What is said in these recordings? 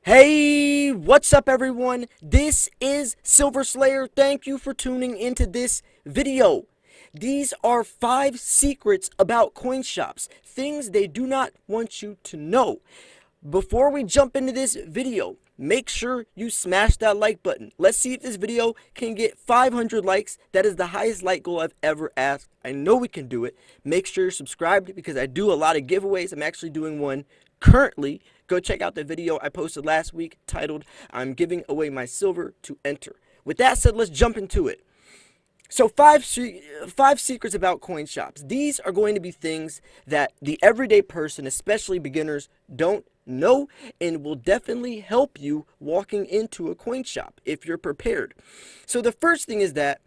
Hey, what's up everyone? This is Silver Slayer. Thank you for tuning into this video. These are 5 secrets about coin shops, things they do not want you to know. Before we jump into this video, make sure you smash that like button. Let's see if this video can get 500 likes. That is the highest like goal I've ever asked. I know we can do it. Make sure you're subscribed because I do a lot of giveaways. I'm actually doing one currently. Go check out the video I posted last week titled, "I'm giving away my silver to enter." With that said, let's jump into it. So five secrets about coin shops. These are going to be things that the everyday person, especially beginners, don't know and will definitely help you walking into a coin shop if you're prepared. So the first thing is that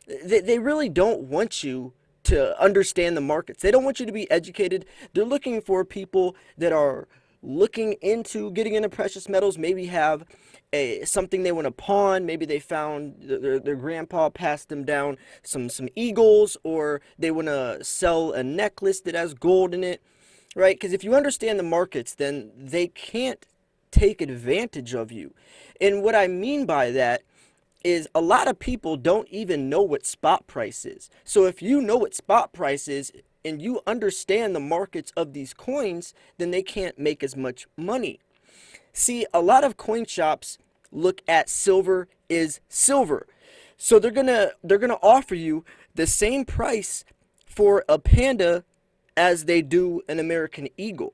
they really don't want you to understand the markets. They don't want you to be educated. They're looking for people that are looking into getting into precious metals, maybe have something they want to pawn. Maybe they found their grandpa passed them down some eagles, or they want to sell a necklace that has gold in it, right? Because if you understand the markets, then they can't take advantage of you. And what I mean by that is a lot of people don't even know what spot price is. So if you know what spot price is and you understand the markets of these coins, then they can't make as much money. See, a lot of coin shops look at silver is silver. So they're gonna offer you the same price for a panda as they do an American eagle.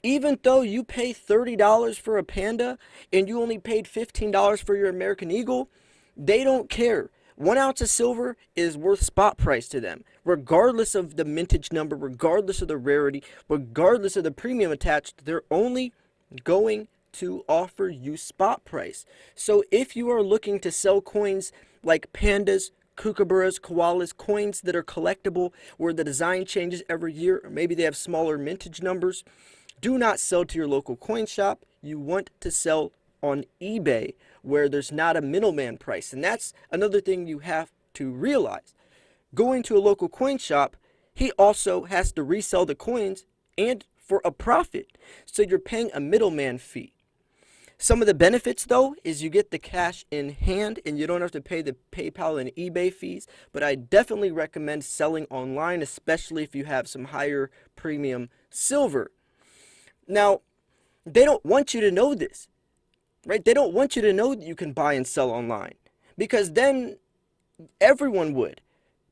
Even though you pay $30 for a panda and you only paid $15 for your American eagle, they don't care. 1 ounce of silver is worth spot price to them, regardless of the mintage number, regardless of the rarity, regardless of the premium attached. They're only going to offer you spot price. So if you are looking to sell coins like pandas, kookaburras, koalas, coins that are collectible, where the design changes every year, or maybe they have smaller mintage numbers, do not sell to your local coin shop. You want to sell on eBay, where there's not a middleman price. And that's another thing you have to realize. Going to a local coin shop, he also has to resell the coins and for a profit. So you're paying a middleman fee. Some of the benefits, though, is you get the cash in hand and you don't have to pay the PayPal and eBay fees. But I definitely recommend selling online, especially if you have some higher premium silver. Now, they don't want you to know this, right? They don't want you to know that you can buy and sell online, because then everyone would.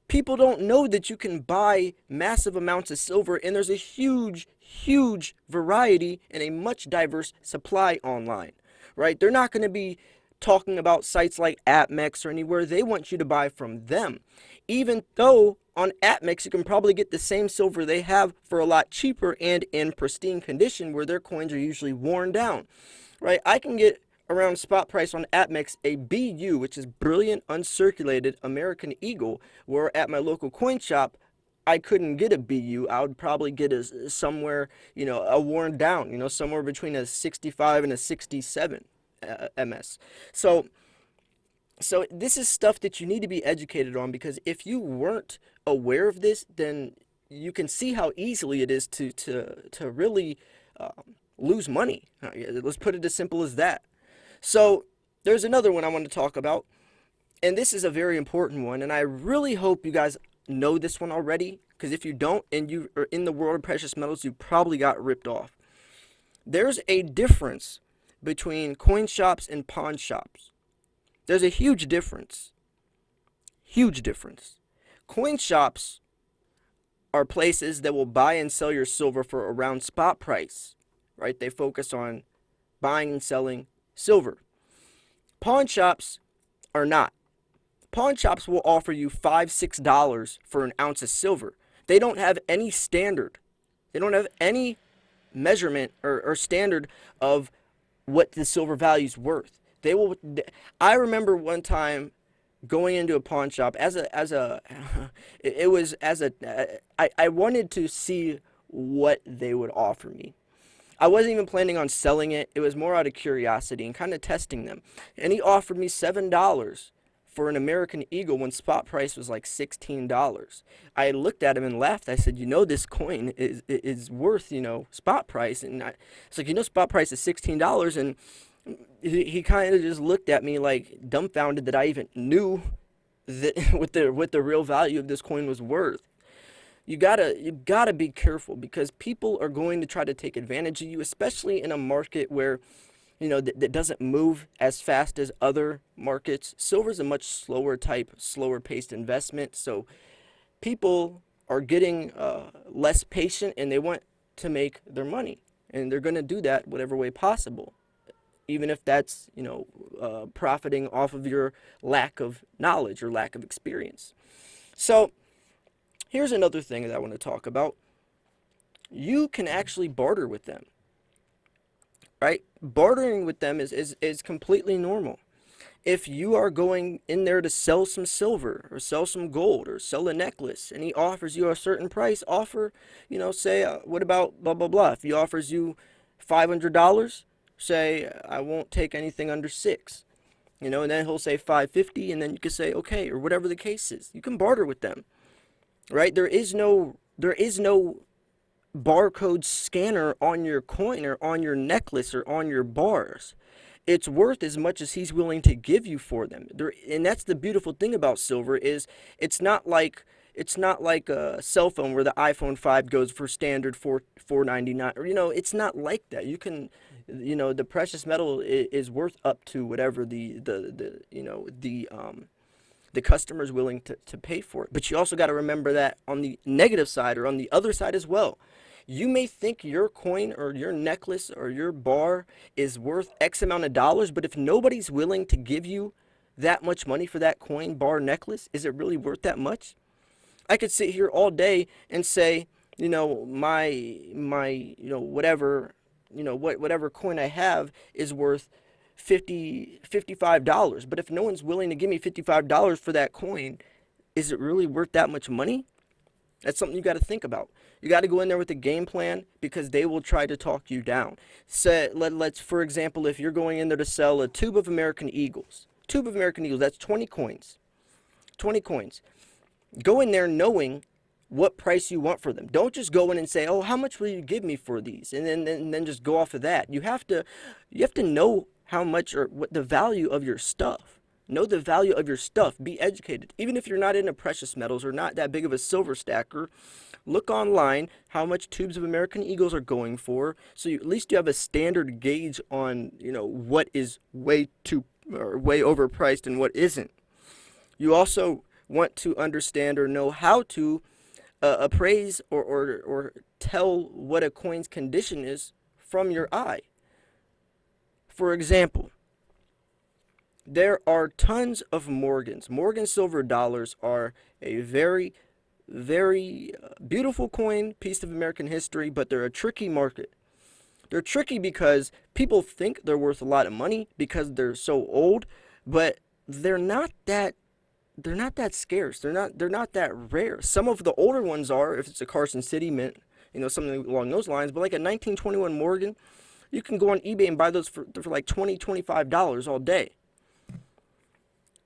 People don't know that you can buy massive amounts of silver, and there's a huge variety and a much diverse supply online, right? They're not going to be talking about sites like AppMex or anywhere. They want you to buy from them, even though on AppMex you can probably get the same silver they have for a lot cheaper and in pristine condition, where their coins are usually worn down, right? I can get around spot price on AppMex a BU, which is Brilliant Uncirculated American Eagle, where at my local coin shop I couldn't get a BU. I would probably get somewhere, a worn down, somewhere between a 65 and a 67 MS. So this is stuff that you need to be educated on, because if you weren't aware of this, then you can see how easily it is to really lose money. Let's put it as simple as that. So there's another one I want to talk about, and this is a very important one, and I really hope you guys know this one already, because if you don't and you are in the world of precious metals, you probably got ripped off. There's a difference between coin shops and pawn shops. There's a huge difference. Huge difference. Coin shops are places that will buy and sell your silver for around spot price, right? They focus on buying and selling silver. Pawn shops are not. Pawn shops will offer you $5, $6 for an ounce of silver. They don't have any standard. They don't have any measurement or standard of what the silver value is worth. I remember one time going into a pawn shop I wanted to see what they would offer me. I wasn't even planning on selling it. It was more out of curiosity and kind of testing them. And he offered me $7 for an American Eagle when spot price was like $16. I looked at him and laughed. I said, this coin is worth, spot price. And it's like, spot price is $16. And he kind of just looked at me like dumbfounded that I even knew that what the real value of this coin was worth. You gotta be careful, because people are going to try to take advantage of you, especially in a market where that doesn't move as fast as other markets. Silver's a much slower paced investment, so people are getting less patient, and they want to make their money, and they're going to do that whatever way possible, even if that's profiting off of your lack of knowledge or lack of experience. So here's another thing that I want to talk about. You can actually barter with them, right? Bartering with them is completely normal. If you are going in there to sell some silver or sell some gold or sell a necklace, and he offers you a certain price, say, what about blah, blah, blah. If he offers you $500, say, I won't take anything under six, and then he'll say 550, and then you can say, okay, or whatever the case is. You can barter with them, right? There is no barcode scanner on your coin or on your necklace or on your bars. It's worth as much as he's willing to give you for them. And that's the beautiful thing about silver, is it's not like a cell phone where the iPhone 5 goes for standard $499, or it's not like that. You can, the precious metal is worth up to whatever the customer is willing to pay for it. But you also got to remember that on the negative side, or on the other side as well, you may think your coin or your necklace or your bar is worth X amount of dollars, but if nobody's willing to give you that much money for that coin, bar, necklace, is it really worth that much? I could sit here all day and say, whatever coin I have is worth $55, but if no one's willing to give me $55 for that coin, is it really worth that much money? That's something you got to think about. You got to go in there with a game plan, because they will try to talk you down. Let's, for example, if you're going in there to sell a tube of American Eagles, that's 20 coins. 20 coins. Go in there knowing what price you want for them. Don't just go in and say, oh, how much will you give me for these? And then just go off of that. You have to know how much, or what the value of your stuff. Know the value of your stuff. Be educated. Even if you're not into precious metals or not that big of a silver stacker, look online how much tubes of American Eagles are going for, so at least you have a standard gauge on what is way overpriced and what isn't. You also want to understand or know how to appraise or tell what a coin's condition is from your eye. For example, there are tons of Morgans. Morgan silver dollars are a very, very beautiful coin, piece of American history, but they're a tricky market. They're tricky because people think they're worth a lot of money because they're so old, but they're not that scarce. They're not that rare. Some of the older ones are, if it's a Carson City mint, something along those lines, but like a 1921 Morgan, you can go on eBay and buy those for like $20, $25 all day.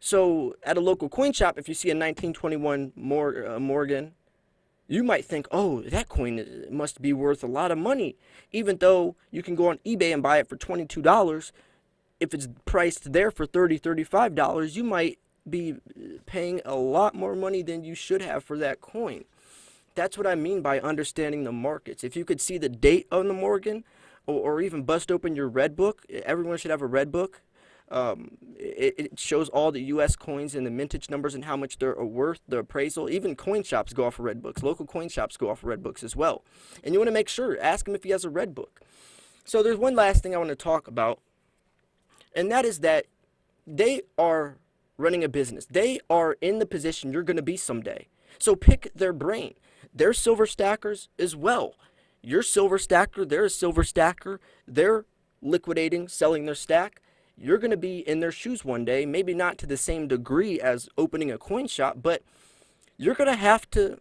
So at a local coin shop, if you see a 1921 Morgan, you might think, oh, that coin must be worth a lot of money. Even though you can go on eBay and buy it for $22, if it's priced there for $30, $35, you might be paying a lot more money than you should have for that coin. That's what I mean by understanding the markets. If you could see the date on the Morgan, or even bust open your red book, everyone should have a red book. It shows all the U.S. coins and the mintage numbers and how much they're worth, the appraisal. Even coin shops go off of red books. Local coin shops go off of red books as well. And you want to make sure, ask him if he has a red book. So there's one last thing I want to talk about, and that is that they are running a business. They are in the position you're going to be someday. So pick their brain. They're silver stackers as well. You're silver stacker, they're a silver stacker. They're liquidating, selling their stack. You're going to be in their shoes one day, maybe not to the same degree as opening a coin shop, but you're going to have to,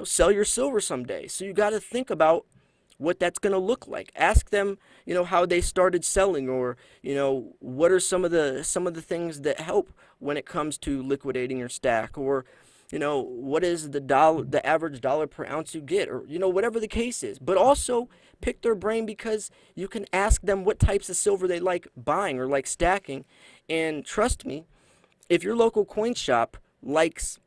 sell your silver someday. So you got to think about what that's going to look like. Ask them, how they started selling, or, what are some of the things that help when it comes to liquidating your stack, or, what is the average dollar per ounce you get, or, whatever the case is. But also pick their brain, because you can ask them what types of silver they like buying or like stacking. And trust me, if your local coin shop likes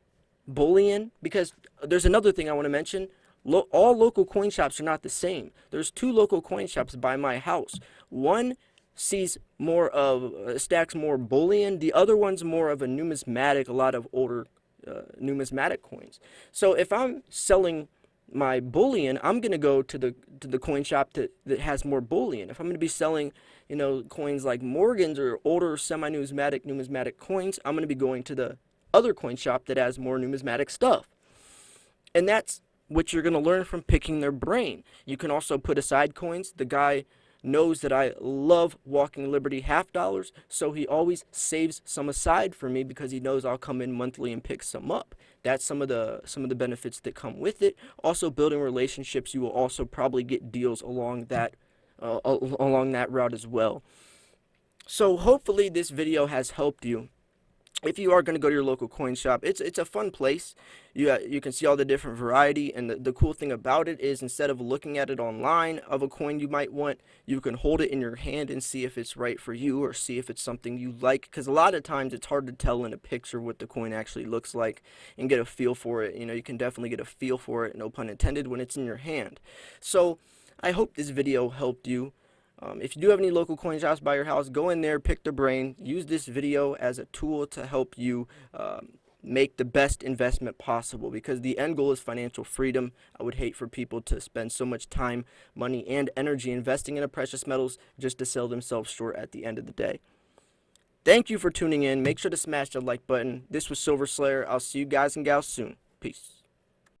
bullion, because there's another thing I want to mention. All local coin shops are not the same. There's two local coin shops by my house. One sees more of stacks more bullion. The other one's more of a numismatic, a lot of older numismatic coins. So if I'm selling my bullion, I'm gonna go to the coin shop that has more bullion. If I'm gonna be selling, coins like Morgans or older numismatic coins, I'm gonna be going to the other coin shop that has more numismatic stuff. And that's what you're gonna learn from picking their brain. You can also put aside coins. The guy knows that I love Walking Liberty half dollars, so he always saves some aside for me, because he knows I'll come in monthly and pick some up. That's some of the benefits that come with it. Also, building relationships. You will also probably get deals along that route as well. So hopefully this video has helped you. If you are going to go to your local coin shop, it's a fun place. You can see all the different variety, and the cool thing about it is, instead of looking at it online of a coin you might want, you can hold it in your hand and see if it's right for you, or see if it's something you like, because a lot of times it's hard to tell in a picture what the coin actually looks like and get a feel for it. You can definitely get a feel for it, no pun intended, when it's in your hand. So I hope this video helped you. If you do have any local coin shops by your house, go in there, pick their brain, use this video as a tool to help you make the best investment possible, because the end goal is financial freedom. I would hate for people to spend so much time, money, and energy investing in precious metals just to sell themselves short at the end of the day. Thank you for tuning in. Make sure to smash the like button. This was Silver Slayer. I'll see you guys and gals soon. Peace.